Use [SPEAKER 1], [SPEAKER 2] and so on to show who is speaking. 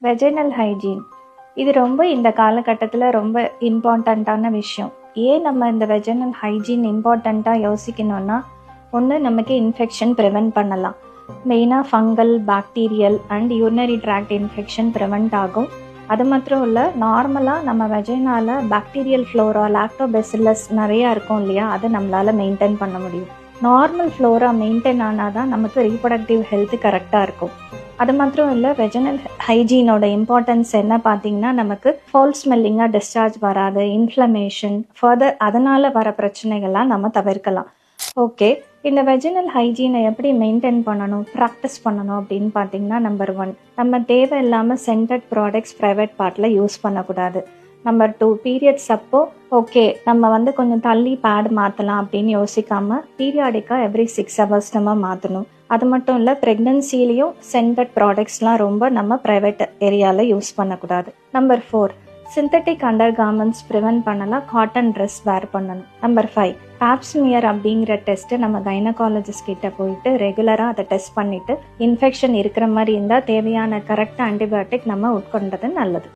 [SPEAKER 1] Vaginal hygiene இது ரொம்ப இந்த காலகட்டத்தில் ரொம்ப இம்பார்ட்டண்ட்டான விஷயம். ஏன் நம்ம இந்த வெஜைனல் ஹைஜீன் இம்பார்ட்டண்ட்டாக யோசிக்கணும்னா, ஒன்று நமக்கு இன்ஃபெக்ஷன் ப்ரிவென்ட் பண்ணலாம். மெயினாக fungal, bacterial and urinary tract infection prevent ஆகும். அது மாத்திரம் இல்லை, நார்மலாக நம்ம வெஜைனால பாக்டீரியல் ஃப்ளோரா, லாக்டோபெசில்லஸ் நிறையா இருக்கும் இல்லையா, அதை நம்மளால் மெயின்டைன் பண்ண முடியும். நார்மல் ஃப்ளோரா மெயின்டைன் ஆனால் தான் நமக்கு ரீப்ரொடக்டிவ் ஹெல்த் கரெக்டாக இருக்கும். அது மாத்திரம் இல்லை, வெஜைனல் ஹைஜீனோட இம்பார்ட்டன்ஸ் என்ன பார்த்தீங்கன்னா, நமக்கு ஃபவுல் ஸ்மெல்லிங்காக டிஸ்சார்ஜ் வராது, இன்ஃப்ளமேஷன் ஃபர்தர் அதனால் வர பிரச்சனைகள்லாம் நம்ம தவிர்க்கலாம். ஓகே, இந்த வெஜைனல் ஹைஜீனை எப்படி மெயின்டைன் பண்ணணும், ப்ராக்டிஸ் பண்ணணும் அப்படின்னு பார்த்தீங்கன்னா, நம்பர் 1, நம்ம தேவையில்லாமல் சென்டட் ப்ராடக்ட்ஸ் ப்ரைவேட் பார்ட்டில் யூஸ் பண்ணக்கூடாது. நம்பர் 2, பீரியட்ஸ் அப்போ ஓகே நம்ம கொஞ்சம் தள்ளி பேட் மாற்றலாம் அப்படின்னு யோசிக்காமல் பீரியாடிக்காக எவ்ரி 6 hours நம்ம மாற்றணும். அது மட்டும் இல்லை, ப்ரெக்னன்சிலையும் சென்டட் ப்ராடக்ட்ஸ்லாம் ரொம்ப நம்ம ப்ரைவேட் ஏரியாவில் யூஸ் பண்ணக்கூடாது. Number 4, synthetic under garments prevent பண்ணலாம், காட்டன் ட்ரெஸ் வேர் பண்ணணும். நம்பர் 5, பாப்ஸ்மியர் அப்படிங்கிற டெஸ்ட்டு நம்ம கைனகாலஜிஸ்ட் கிட்ட போயிட்டு ரெகுலராக அதை டெஸ்ட் பண்ணிவிட்டு இன்ஃபெக்ஷன் இருக்கிற மாதிரி இருந்தால் தேவையான கரெக்டாக ஆன்டிபயோட்டிக் நம்ம உட்கொண்டது நல்லது.